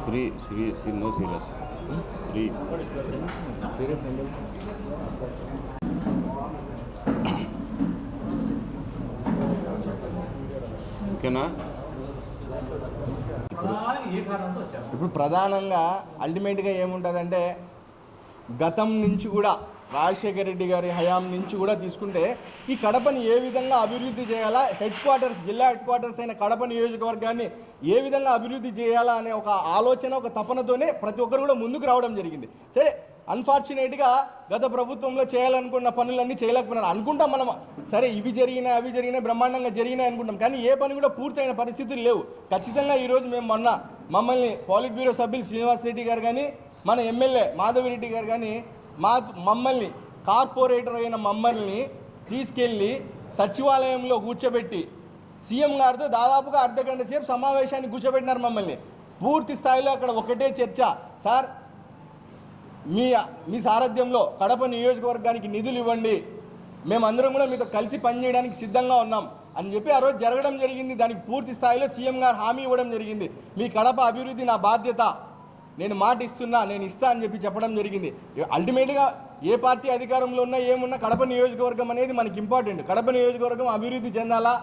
Free no serious free serious ఓకేనా. ఇప్పుడు ప్రధానంగా అల్టిమేట్గా ఏముంటుందంటే గతం నుంచి కూడా రాజశేఖర రెడ్డి గారి హయాం నుంచి కూడా తీసుకుంటే ఈ కడపని ఏ విధంగా అభివృద్ధి చేయాలా, జిల్లా హెడ్ క్వార్టర్స్ అయిన కడప నియోజకవర్గాన్ని ఏ విధంగా అభివృద్ధి చేయాలా అనే ఒక ఆలోచన, ఒక తపనతోనే ప్రతి ఒక్కరు కూడా ముందుకు రావడం జరిగింది. సరే, అన్ఫార్చునేట్గా గత ప్రభుత్వంలో చేయాలనుకున్న పనులన్నీ చేయలేకపోయినారు అనుకుంటాం మనం. సరే, ఇవి జరిగినాయి అవి జరిగినాయి బ్రహ్మాండంగా జరిగినాయి అనుకుంటాం, కానీ ఏ పని కూడా పూర్తయిన పరిస్థితులు లేవు. ఖచ్చితంగా ఈరోజు మేము మమ్మల్ని పాలిట్ బ్యూరో సభ్యులు శ్రీనివాస్ రెడ్డి గారు కానీ, మన ఎమ్మెల్యే మాధవిరెడ్డి గారు కానీ మమ్మల్ని కార్పొరేటర్ అయిన మమ్మల్ని తీసుకెళ్ళి సచివాలయంలో కూర్చోబెట్టి సీఎం గారితో దాదాపుగా అర్ధగంట సేపు సమావేశాన్ని కూర్చోబెట్టినారు మమ్మల్ని. పూర్తి స్థాయిలో అక్కడ ఒకటే చర్చ, సార్ మీ సారథ్యంలో కడప నియోజకవర్గానికి నిధులు ఇవ్వండి, మేమందరం కూడా మీతో కలిసి పనిచేయడానికి సిద్ధంగా ఉన్నాం అని చెప్పి ఆ రోజు జరగడం జరిగింది. దానికి పూర్తి స్థాయిలో సీఎం గారు హామీ ఇవ్వడం జరిగింది. మీ కడప అభివృద్ధి నా బాధ్యత, నేను మాట ఇస్తున్నా, నేను ఇస్తా అని చెప్పి చెప్పడం జరిగింది. అల్టిమేట్గా ఏ పార్టీ అధికారంలో ఉన్నా ఏమున్నా కడప నియోజకవర్గం అనేది మనకి ఇంపార్టెంట్. కడప నియోజకవర్గం అభివృద్ధి చెందాలా,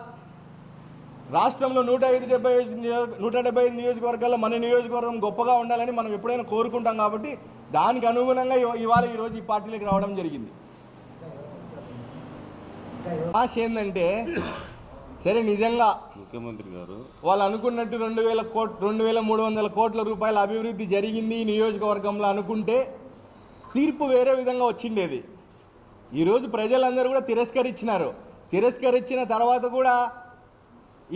రాష్ట్రంలో 175 నియోజకవర్గాల్లో మన నియోజకవర్గం గొప్పగా ఉండాలని మనం ఎప్పుడైనా కోరుకుంటాం. కాబట్టి దానికి అనుగుణంగా ఈరోజు ఈ పార్టీలోకి రావడం జరిగింది. ఆశ ఏంటంటే, సరే నిజంగా ముఖ్యమంత్రి గారు వాళ్ళు అనుకున్నట్టు 2,300 కోట్ల రూపాయల అభివృద్ధి జరిగింది ఈ నియోజకవర్గంలో అనుకుంటే తీర్పు వేరే విధంగా వచ్చిండేది. ఈరోజు ప్రజలందరూ కూడా తిరస్కరించిన తర్వాత కూడా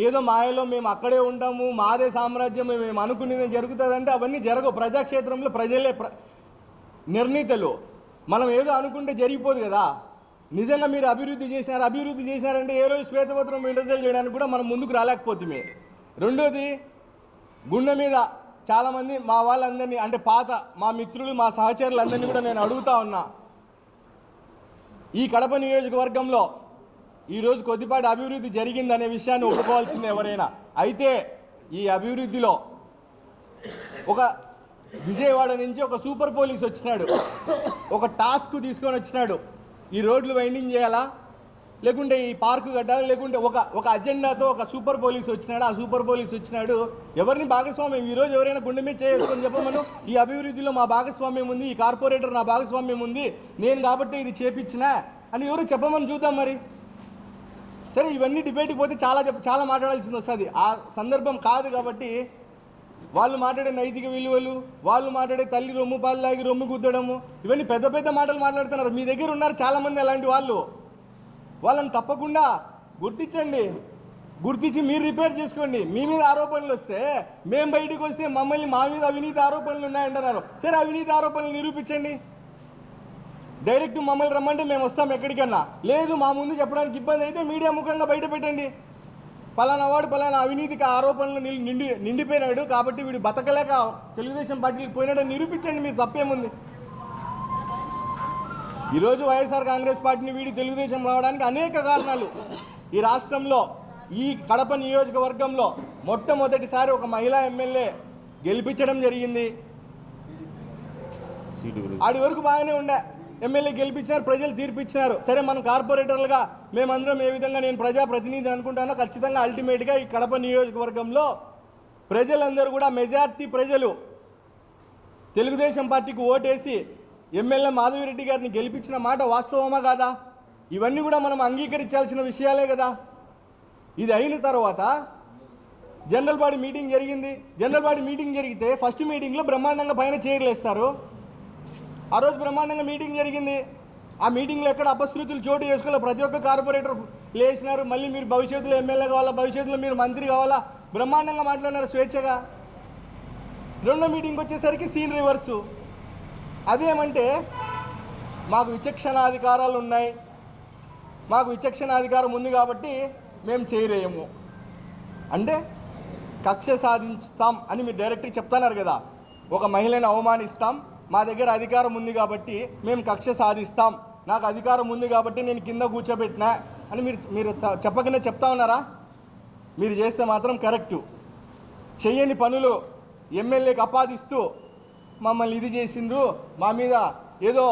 ఏదో మాయలో మేము అక్కడే ఉంటాము, మాదే సామ్రాజ్యం, మేము అనుకునేది జరుగుతుందంటే అవన్నీ జరగవు. ప్రజాక్షేత్రంలో ప్రజలే నిర్ణీతలు. మనం ఏదో అనుకుంటే జరిగిపోదు కదా. నిజంగా మీరు అభివృద్ధి చేశారంటే ఏ రోజు శ్వేతపత్రం విడుదల చేయడానికి కూడా మనం ముందుకు రాలేకపోతే. రెండోది, గుండె మీద చాలామంది మా వాళ్ళందరినీ, అంటే పాత మా మిత్రులు మా సహచరులందరినీ కూడా నేను అడుగుతా ఉన్నా, ఈ కడప నియోజకవర్గంలో ఈరోజు కొద్దిపాటి అభివృద్ధి జరిగిందనే విషయాన్ని ఒప్పుకోవాల్సింది ఎవరైనా. అయితే ఈ అభివృద్ధిలో ఒక విజయవాడ నుంచి ఒక సూపర్ పోలీస్ వచ్చినాడు, ఒక టాస్క్ తీసుకొని వచ్చినాడు, ఈ రోడ్లు వైండింగ్ చేయాలా, లేకుంటే ఈ పార్కు కట్టాలి, లేకుంటే ఒక అజెండాతో ఒక సూపర్ పోలీస్ వచ్చినాడు. ఆ సూపర్ పోలీస్ వచ్చినాడు, ఎవరిని భాగస్వామ్యం, ఈరోజు ఎవరైనా గుండె మీద చేసుకొని చెప్పమను, ఈ అభివృద్ధిలో మా భాగస్వామ్యం ఉంది, ఈ కార్పొరేటర్ నా భాగస్వామ్యం ఉంది, నేను కాబట్టి ఇది చేపించినా అని ఎవరు చెప్పమని చూద్దాం. మరి సరే, ఇవన్నీ డిబేట్కి పోతే చాలా మాట్లాడాల్సింది వస్తుంది. ఆ సందర్భం కాదు. కాబట్టి వాళ్ళు మాట్లాడే నైతిక విలువలు, వాళ్ళు మాట్లాడే తల్లి రొమ్ము పాలు తాగి రొమ్ము గుద్దడము, ఇవన్నీ పెద్ద పెద్ద మాటలు మాట్లాడుతున్నారు. మీ దగ్గర ఉన్నారు చాలామంది అలాంటి వాళ్ళని తప్పకుండా గుర్తించి మీరు రిపేర్ చేసుకోండి. మీ మీద ఆరోపణలు వస్తే, మేము బయటకు వస్తే మమ్మల్ని మా మీద అవినీతి ఆరోపణలు ఉన్నాయంటున్నారు. సరే, అవినీతి ఆరోపణలు నిరూపించండి. డైరెక్ట్ మమ్మల్ని రమ్మంటే మేము వస్తాం ఎక్కడికన్నా. లేదు, మా ముందు చెప్పడానికి ఇబ్బంది అయితే మీడియా ముఖంగా బయట పెట్టండి. పలానా వాడు పలానా అవినీతికి ఆరోపణలు నిండిపోయినాడు కాబట్టి వీడు బతకలేక తెలుగుదేశం పార్టీకి పోయినాడని నిరూపించండి. మీరు తప్పేముంది? ఈరోజు వైఎస్ఆర్ కాంగ్రెస్ పార్టీని వీడి తెలుగుదేశం రావడానికి అనేక కారణాలు. ఈ రాష్ట్రంలో ఈ కడప నియోజకవర్గంలో మొట్టమొదటిసారి ఒక మహిళా ఎమ్మెల్యే గెలిపించడం జరిగింది. ఆడి వరకు బాగానే ఉండే, ఎమ్మెల్యే గెలిపించినారు, ప్రజలు తీర్పిచ్చినారు. సరే, మనం కార్పొరేటర్లుగా మేమందరం ఏ విధంగా నేను ప్రజాప్రతినిధి అనుకుంటానో, ఖచ్చితంగా అల్టిమేట్గా ఈ కడప నియోజకవర్గంలో ప్రజలందరూ కూడా మెజార్టీ ప్రజలు తెలుగుదేశం పార్టీకి ఓటేసి ఎమ్మెల్యే మాధవిరెడ్డి గారిని గెలిపించిన మాట వాస్తవమా కాదా? ఇవన్నీ కూడా మనం అంగీకరించాల్సిన విషయాలే కదా. ఇది అయిన తర్వాత జనరల్ బాడీ మీటింగ్ జరిగింది. జనరల్ బాడీ మీటింగ్ జరిగితే ఫస్ట్ మీటింగ్లో బ్రహ్మాండంగా పైన చైర్లు వేస్తారు. ఆ రోజు బ్రహ్మాండంగా మీటింగ్ జరిగింది. ఆ మీటింగ్లో ఎక్కడ అపశృతులు చోటు చేసుకోవాలి, ప్రతి ఒక్క కార్పొరేటర్ లేచినారు. మళ్ళీ మీరు భవిష్యత్తులో ఎమ్మెల్యే కావాలా, భవిష్యత్తులో మీరు మంత్రి కావాలా, బ్రహ్మాండంగా మాట్లాడినారు స్వేచ్ఛగా. రెండో మీటింగ్కి వచ్చేసరికి సీన్ రివర్సు. అదేమంటే, మాకు విచక్షణాధికారాలు ఉన్నాయి, మాకు విచక్షణాధికారం ఉంది కాబట్టి మేము చేయలేము అంటే కక్ష సాధిస్తాం అని మీరు డైరెక్ట్గా చెప్తున్నారు కదా. ఒక మహిళని అవమానిస్తాం, మా దగ్గర అధికారం ఉంది కాబట్టి మేము కక్ష సాధిస్తాం, నాకు అధికారం ఉంది కాబట్టి నేను కింద కూర్చోబెట్టినా అని మీరు చెప్పకనే చెప్తా ఉన్నారా? మీరు చేస్తే మాత్రం కరెక్టు. చెయ్యని పనులు ఎమ్మెల్యేకి ఆపాదిస్తూ మమ్మల్ని ఇది చేసిండ్రు, మా మీద ఏదో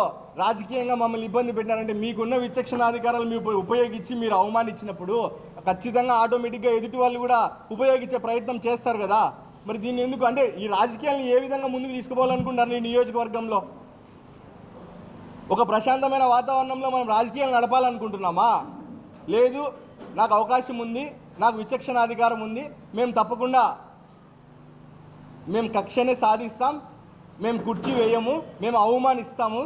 రాజకీయంగా మమ్మల్ని ఇబ్బంది పెట్టారంటే మీకున్న విచక్షణాధికారాలు మీరు ఉపయోగించి మీరు అవమానించినప్పుడు ఖచ్చితంగా ఆటోమేటిక్గా ఎదుటి వాళ్ళు కూడా ఉపయోగించే ప్రయత్నం చేస్తారు కదా. మరి దీన్ని ఎందుకు అంటే ఈ రాజకీయాలను ఏ విధంగా ముందుకు తీసుకుపోవాలనుకుంటారు ఈ నియోజకవర్గంలో? ఒక ప్రశాంతమైన వాతావరణంలో మనం రాజకీయాలు నడపాలనుకుంటున్నామా? లేదు, నాకు అవకాశం ఉంది, నాకు విచక్షణాధికారం ఉంది, మేము తప్పకుండా మేము కక్షనే సాధిస్తాం, మేము కుర్చీ వేయము, మేము అవమానిస్తాము,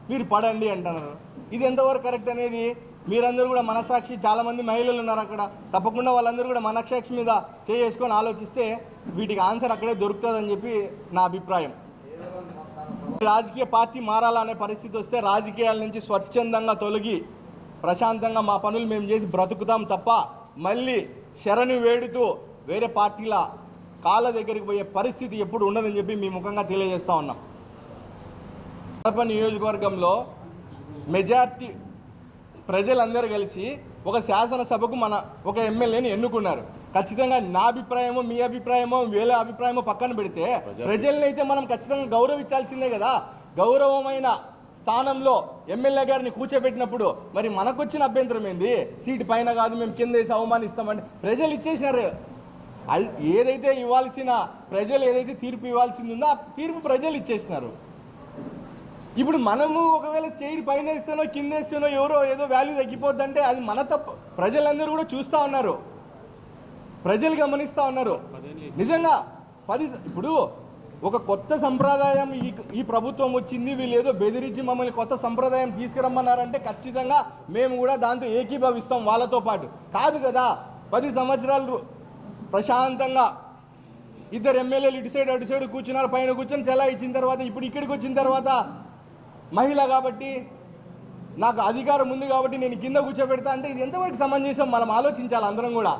మీరు పడండి అంటున్నారు. ఇది ఎంతవరకు కరెక్ట్ అనేది మీరందరూ కూడా మనసాక్షి, చాలామంది మహిళలు ఉన్నారు అక్కడ, తప్పకుండా వాళ్ళందరూ కూడా మనసాక్షి మీద చేసుకొని ఆలోచిస్తే వీటికి ఆన్సర్ అక్కడే దొరుకుతుందని చెప్పి నా అభిప్రాయం. రాజకీయ పార్టీ మారాలనే పరిస్థితి వస్తే రాజకీయాల నుంచి స్వచ్ఛందంగా తొలగి ప్రశాంతంగా మా పనులు మేము చేసి బ్రతుకుతాం తప్ప మళ్ళీ శరణు వేడుతూ వేరే పార్టీల కాళ్ళ దగ్గరికి పోయే పరిస్థితి ఎప్పుడు ఉండదని చెప్పి మీ ముఖంగా తెలియజేస్తూ ఉన్నాం. కడప నియోజకవర్గంలో మెజార్టీ ప్రజలందరూ కలిసి ఒక శాసనసభకు ఒక ఎమ్మెల్యేని ఎన్నుకున్నారు. ఖచ్చితంగా నా అభిప్రాయమో మీ అభిప్రాయమో వేరే అభిప్రాయమో పక్కన పెడితే ప్రజల్ని అయితే మనం ఖచ్చితంగా గౌరవించాల్సిందే కదా. గౌరవమైన స్థానంలో ఎమ్మెల్యే గారిని కూర్చోబెట్టినప్పుడు మరి మనకొచ్చిన అభ్యంతరం ఏంది? సీటు పైన కాదు మేము కింద వేసి అవమానిస్తామంటే ప్రజలు ఇచ్చేసినారు. ఏదైతే ఇవ్వాల్సిన ప్రజలు ఏదైతే తీర్పు ఇవ్వాల్సింది ఉందో ఆ తీర్పు ప్రజలు ఇచ్చేసినారు. ఇప్పుడు మనము ఒకవేళ చైర్ పైన వేస్తేనో కింద వేస్తేనో ఎవరో ఏదో వాల్యూ తగ్గిపోద్దంటే అది మన తప్పు. ప్రజలందరూ కూడా చూస్తూ ఉన్నారు, ప్రజలు గమనిస్తూ ఉన్నారు. నిజంగా ఇప్పుడు ఒక కొత్త సంప్రదాయం ఈ ప్రభుత్వం వచ్చింది, వీళ్ళు ఏదో బెదిరించి మమ్మల్ని కొత్త సంప్రదాయం తీసుకురమ్మన్నారంటే ఖచ్చితంగా మేము కూడా దాంతో ఏకీభవిస్తాం వాళ్ళతో పాటు. కాదు కదా, 10 సంవత్సరాలు ప్రశాంతంగా ఇద్దరు ఎమ్మెల్యేలు ఇటు సైడ్ అటు సైడ్ కూర్చున్నారు, పైన కూర్చొని చలా ఇచ్చిన తర్వాత ఇప్పుడు ఇక్కడికి వచ్చిన తర్వాత మహిళ కాబట్టి నాకు అధికారం ఉంది కాబట్టి నేను కింద కూర్చోబెడతా అంటే ఇది ఎంతవరకు సమంజసం? మనం ఆలోచించాలి అందరం కూడా.